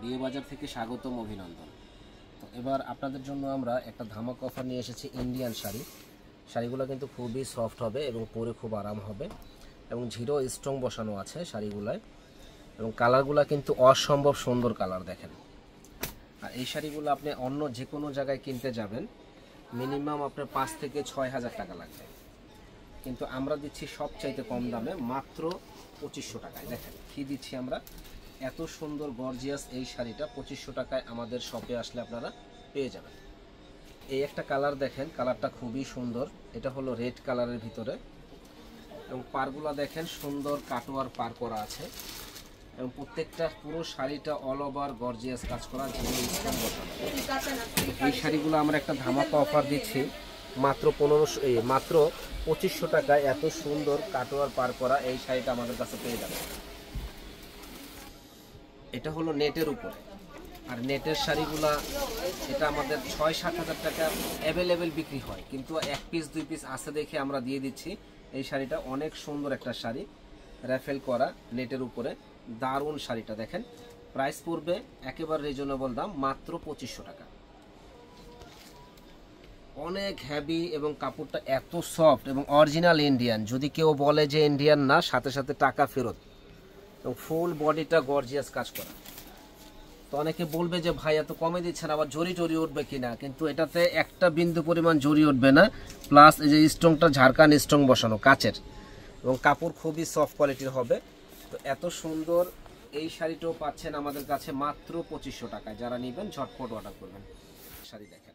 বিয়ে বাজার থেকে স্বাগতম, অভিনন্দন। তো এবার আপনাদের জন্য আমরা একটা ধামাকা অফার নিয়ে এসেছি। ইন্ডিয়ান শাড়ি, শাড়িগুলো কিন্তু খুবই সফট হবে এবং পরে খুব আরাম হবে এবং জিরো স্ট্রং বসানো আছে শাড়িগুলায় এবং কালারগুলো কিন্তু অসম্ভব সুন্দর কালার দেখেন। আর এই শাড়িগুলো আপনি অন্য যে কোনো জায়গায় কিনতে যাবেন মিনিমাম আপনার 5 থেকে 6 হাজার টাকা লাগবে, কিন্তু আমরা দিচ্ছি সবচাইতে কম দামে মাত্র 2500 টাকায়। দেখেন কি দিচ্ছি আমরা, এত সুন্দর গর্জিয়াস এই শাড়িটা 2500 টাকায় আমাদের শপে আসলে আপনারা পেয়ে যাবেন। এই একটা কালার দেখেন, কালারটা খুবই সুন্দর, এটা হলো রেড কালারের ভিতরে এবং পারগুলা দেখেন সুন্দর কাটোয়ার পার করা আছে এবং প্রত্যেকটা পুরো শাড়িটা অল ওভার গর্জিয়াস কাজ করা। এই শাড়িগুলো আমরা একটা ধামাকা অফার দিচ্ছি মাত্র 2500 টাকায়। এত সুন্দর কাটোয়ার পার করা এই শাড়িটা আমাদের কাছে পেয়ে যাবে। এটা হলো নেটের উপরে, আর নেটের শাড়িগুলা এটা আমাদের 6-7 হাজার টাকা অ্যাভেলেবেল বিক্রি হয়, কিন্তু 1 পিস 2 পিস আছে দেখে আমরা দিয়ে দিচ্ছি। এই শাড়িটা অনেক সুন্দর একটা শাড়ি, র্যাফেল করা নেটের উপরে, দারুণ শাড়িটা দেখেন। প্রাইস পড়বে একেবারে রিজনেবল দাম, মাত্র 2500 টাকা। অনেক হেভি এবং কাপড়টা এত সফট এবং অরিজিনাল ইন্ডিয়ান। যদি কেউ বলে যে ইন্ডিয়ান না, সাথে সাথে টাকা ফেরত। এবং ফুল বডিটা গর্জিয়াস কাজ করা। তো অনেকে বলবে যে ভাই এত কমে দিচ্ছেন, আবার জরি টরি উঠবে কিনা, কিন্তু এটাতে একটা বিন্দু পরিমাণ জরি উঠবে না। প্লাস এই যে স্ট্রংটা ঝাড়খান স্ট্রং বসানো কাচের এবং কাপড় খুবই সফট কোয়ালিটির হবে। তো এত সুন্দর এই শাড়িটাও পাচ্ছেন আমাদের কাছে মাত্র 2500 টাকায়। যারা নেবেন ঝটপট অর্ডার করবেন। শাড়ি দেখেন,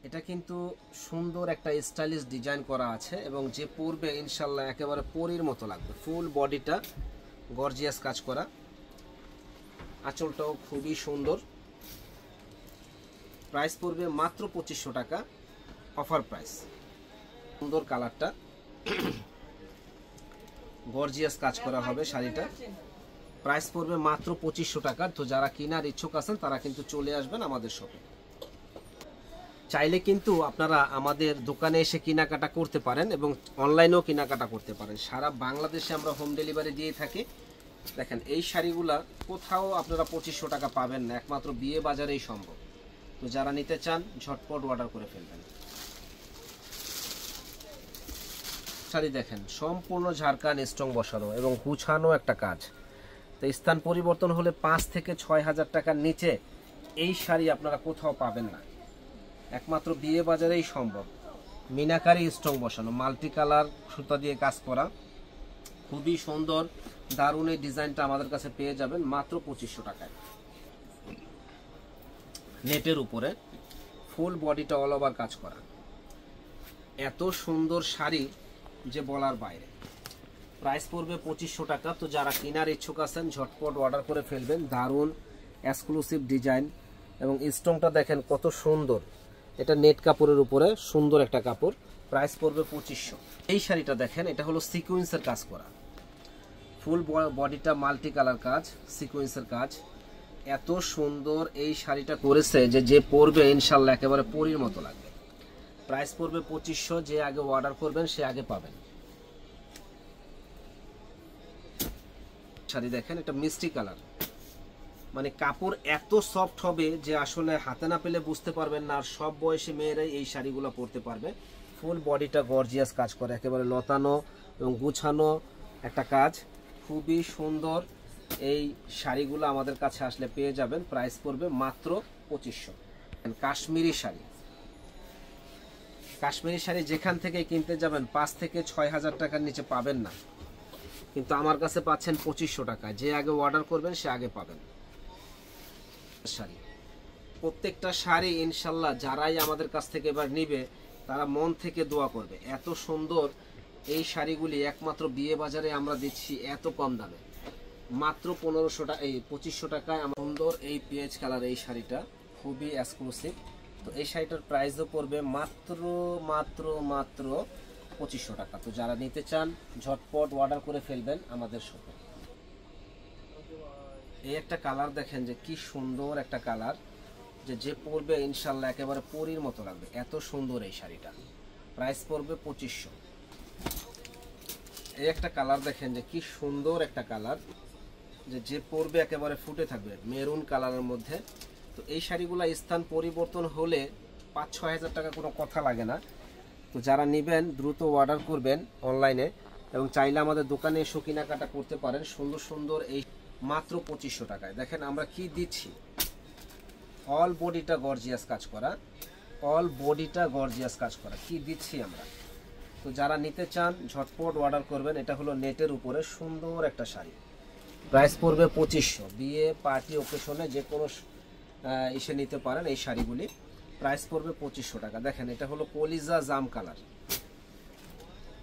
এটা কিন্তু সুন্দর একটা স্টাইলিশ ডিজাইন করা আছে এবং যে পরবে ইনশাল্লাহ একেবারে পরীর মতো লাগবে। ফুল বডিটা গর্জিয়াস কাজ করা, আঁচলটাও খুবই সুন্দর। প্রাইস পড়বে মাত্র 2500 টাকা, অফার প্রাইস। সুন্দর কালারটা, গর্জিয়াস কাজ করা হবে শাড়িটা। প্রাইস পড়বে মাত্র 2500 টাকা। তো যারা কেনার ইচ্ছুক আছেন তারা কিন্তু চলে আসবেন আমাদের শপে। চাইলে কিন্তু আপনারা আমাদের দোকানে এসে কেনাকাটা করতে পারেন এবং অনলাইনেও কেনাকাটা করতে পারেন। সারা বাংলাদেশে আমরা হোম ডেলিভারি দিয়ে থাকি। দেখেন এই শাড়িগুলা কোথাও আপনারা 2500 টাকা পাবেন না, একমাত্র বিয়ে বাজারেই সম্ভব। তো যারা নিতে চান ঝটপট অর্ডার করে ফেলবেন। শাড়ি দেখেন সম্পূর্ণ ঝাড়খান স্ট্রং বসানো এবং গুছানো একটা কাজ। তো স্থান পরিবর্তন হলে 5 থেকে 6 হাজার টাকার নিচে এই শাড়ি আপনারা কোথাও পাবেন না, একমাত্র বিয়ে বাজারেই সম্ভব। মিনাকারি স্ট্রং বসানো, মাল্টি কালার সুতা দিয়ে কাজ করা, খুবই সুন্দর দারুণ এই ডিজাইনটা আমাদের কাছে পেয়ে যাবেন মাত্র 2500 টাকায়। নেটের উপরে ফুল বডিটা অল ওভার কাজ করা, এত সুন্দর শাড়ি যে বলার বাইরে। প্রাইস পড়বে 2500 টাকা। তো যারা কেনার ইচ্ছুক আছেন ঝটপট অর্ডার করে ফেলবেন। দারুণ এক্সক্লুসিভ ডিজাইন এবং স্ট্রংটা দেখেন কত সুন্দর। এটা নেট কাপড়ের উপরে সুন্দর একটা কাপড়। প্রাইস পড়বে 2500। এই শাড়িটা দেখেন, এটা হলো সিকোয়েন্সের কাজ করা, ফুল বডিটা মাল্টি কালার কাজ, সিকোয়েন্সের কাজ। এত সুন্দর এই শাড়িটা করেছে যে পরবে ইনশাল্লাহ একেবারে পরীর মতো লাগবে। প্রাইস পড়বে 2500। যে আগে অর্ডার করবেন সে আগে পাবেন। শাড়ি দেখেন, এটা মিষ্টি কালার, মানে কাপড় এত সফট হবে যে আসলে হাতে না পেলে বুঝতে পারবেন না। আর সব বয়সী মেয়েরাই এই শাড়িগুলো পরতে পারবে। ফুল বডিটা গর্জিয়াস কাজ করে, একেবারে লতানো এবং গুছানো একটা কাজ, খুবই সুন্দর। এই শাড়িগুলো আমাদের কাছে আসলে পেয়ে যাবেন। প্রাইস পড়বে মাত্র 2500। কাশ্মীরি শাড়ি, কাশ্মীরি শাড়ি যেখান থেকে কিনতে যাবেন 5 থেকে 6 হাজার টাকার নিচে পাবেন না, কিন্তু আমার কাছে পাচ্ছেন 2500 টাকা। যে আগে অর্ডার করবেন সে আগে পাবেন। শাড়ি, প্রত্যেকটা শাড়ি ইনশাল্লাহ যারাই আমাদের কাছ থেকে এবার নিবে তারা মন থেকে দোয়া করবে। এত সুন্দর এই শাড়িগুলি একমাত্র বিয়ে বাজারে আমরা দিচ্ছি এত কম দামে, মাত্র 1500 টাকা, এই 2500 টাকায়। সুন্দর এই পেঁয়াজ কালার এই শাড়িটা খুবই এক্সক্লুসিভ। তো এই শাড়িটার প্রাইসও পড়বে মাত্র মাত্র মাত্র 2500 টাকা। তো যারা নিতে চান ঝটপট অর্ডার করে ফেলবেন আমাদের শপে। এই একটা কালার দেখেন যে কি সুন্দর একটা কালার, যে পরবে ইনশাল্লাহ একেবারে পরীর মতো লাগবে। এত সুন্দর এই শাড়িটা, প্রাইস পড়বে 2500। এই একটা কালার দেখেন যে কি সুন্দর একটা কালার, যে পরবে একেবারে ফুটে থাকবে মেরুন কালারের মধ্যে। তো এই শাড়িগুলো স্থান পরিবর্তন হলে 5-6 হাজার টাকা কোনো কথা লাগে না। তো যারা নেবেন দ্রুত অর্ডার করবেন অনলাইনে, এবং চাইলে আমাদের দোকানে এসে কেনাকাটা করতে পারেন। সুন্দর সুন্দর এই মাত্র 2500 টাকায়। দেখেন আমরা কি দিচ্ছি, অল বডিটা গর্জিয়াস কাজ করা, অল বডিটা গর্জিয়াস কাজ করা কি দিচ্ছি আমরা। তো যারা নিতে চান ঝটপট অর্ডার করবেন। এটা হলো নেটের উপরে সুন্দর একটা শাড়ি, প্রাইস পড়বে 2500। বিয়ে পার্টি ওকেশনে যে কোনো এসে নিতে পারেন এই শাড়িগুলি। প্রাইস পড়বে 2500 টাকা। দেখেন এটা হলো কলিজা জাম কালার,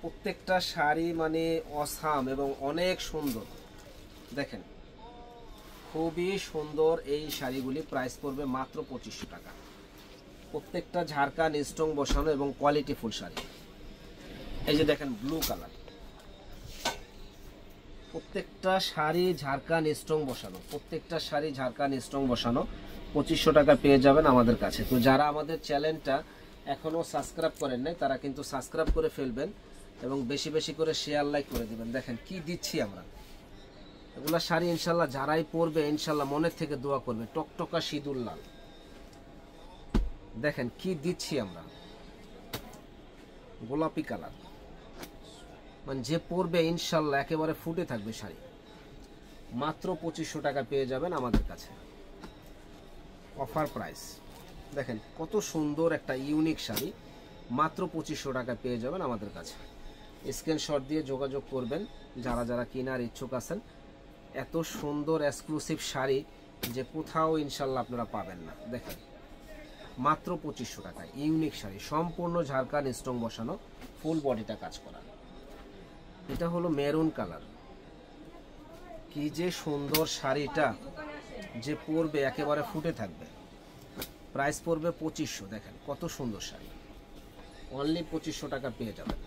প্রত্যেকটা শাড়ি মানে অসাম এবং অনেক সুন্দর। দেখেন খুবই সুন্দর এই শাড়িগুলি, প্রাইস পড়বে মাত্র 2500 টাকা। প্রত্যেকটা ঝাড়খান স্টোন বসানো এবং কোয়ালিটি ফুল শাড়ি। এই যে দেখেন ব্লু কালার, প্রত্যেকটা শাড়ি ঝাড়খান স্টোন বসানো, প্রত্যেকটা শাড়ি ঝাড়খান স্টোন বসানো। 2500 টাকা পেয়ে যাবেন আমাদের কাছে। তো যারা আমাদের চ্যানেলটা এখনো সাবস্ক্রাইব করেন নাই তারা কিন্তু সাবস্ক্রাইব করে ফেলবেন এবং বেশি বেশি করে শেয়ার লাইক করে দিবেন। দেখেন কি দিচ্ছি আমরা, এগুলা শাড়ি ইনশাল্লাহ যারাই পরবে ইনশাল্লাহ মনের থেকে দোয়া করবে। টকটকা সিঁদুর লাল, দেখেন কি দিচ্ছি আমরা, গোলাপি কালার, মানে যে পরবে ইনশাল্লাহ একেবারে ফুটে থাকবে শাড়ি। মাত্র 2500 টাকা পেয়ে যাবেন আমাদের কাছে, অফার প্রাইস। দেখেন কত সুন্দর একটা ইউনিক শাড়ি, মাত্র 2500 টাকা পেয়ে যাবেন আমাদের কাছে। স্ক্রিনশট দিয়ে যোগাযোগ করবেন যারা যারা কেনার ইচ্ছুক আছেন। এত সুন্দর এক্সক্লুসিভ শাড়ি যে কোথাও ইনশাল্লাহ আপনারা পাবেন না। দেখেন মাত্র 2500 টাকায় ইউনিক শাড়ি, সম্পূর্ণ ঝাড়খান স্টোন বসানো, ফুল বডিটা কাজ করা। এটা হলো মেরুন কালার, কি যে সুন্দর শাড়িটা, যে পরবে একেবারে ফুটে থাকবে। প্রাইস পড়বে 2500। দেখেন কত সুন্দর শাড়ি, অনলি 2500 টাকা পেয়ে যাবেন।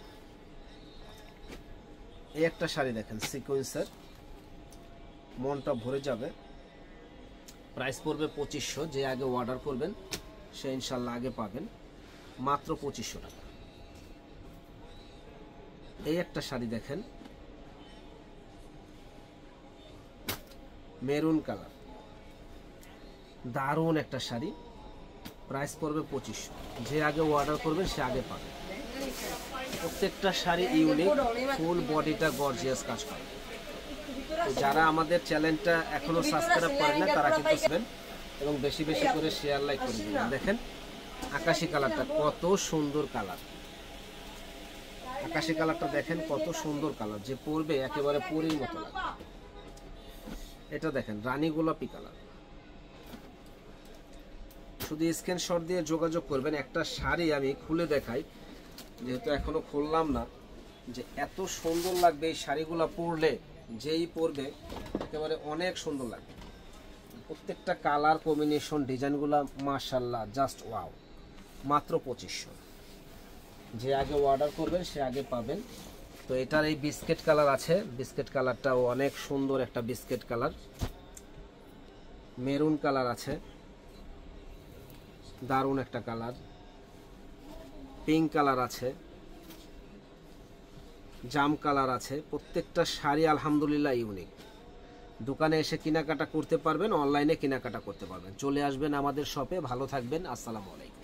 এই একটা শাড়ি দেখেন সিকোয়েন্সের, মনটা ভরে যাবে। প্রাইস পড়বে 2500। যে আগে অর্ডার করবেন সে ইনশাল্লাহ আগে পাবেন, মাত্র 2500 টাকা। এই একটা শাড়ি দেখেন মেরুন কালার, দারুণ একটা শাড়ি, প্রাইস পড়বে 2500। যে আগে অর্ডার করবেন সে আগে পাবেন। প্রত্যেকটা শাড়ি ইউনিক, ফুল বডিটা গর্জিয়াস কাজ করে। যারা আমাদের চ্যানেলটা এখনো সাবস্ক্রাইব করেন না তারা কিন্তু করবেন এবং বেশি বেশি করে শেয়ার লাইক করে দিবেন। দেখেন আকাশি কালারটা কত সুন্দর কালার, আকাশি কালারটা দেখেন কত সুন্দর কালার, যে পরবে একেবারে পরীর মতো লাগবে। এটা দেখেন রানী গোলাপি কালার। শুধু স্ক্রিনশট দিয়ে যোগাযোগ করবেন। একটা শাড়ি আমি খুলে দেখাই, যেহেতু এখনো খুললাম না, যে এত সুন্দর লাগবে এই শাড়িগুলো পরলে, যেই পরবে একেবারে অনেক সুন্দর লাগবে। প্রত্যেকটা কালার কম্বিনেশন ডিজাইনগুলো মাশাআল্লাহ জাস্ট ওয়াও। মাত্র 2500। যে আগে অর্ডার করবেন সে আগে পাবেন। তো এটার এই বিস্কিট কালার আছে, বিস্কিট কালারটাও অনেক সুন্দর একটা বিস্কিট কালার। মেরুন কালার আছে, দারুণ একটা কালার। পিঙ্ক কালার আছে, জাম কালার আছে। প্রত্যেকটা শাড়ি আলহামদুলিল্লাহ ইউনিক। দোকানে এসে কেনাকাটা করতে পারবেন, অনলাইনে কেনাকাটা করতে পারবেন। চলে আসবেন আমাদের শপে। ভালো থাকবেন, আসসালামু আলাইকুম।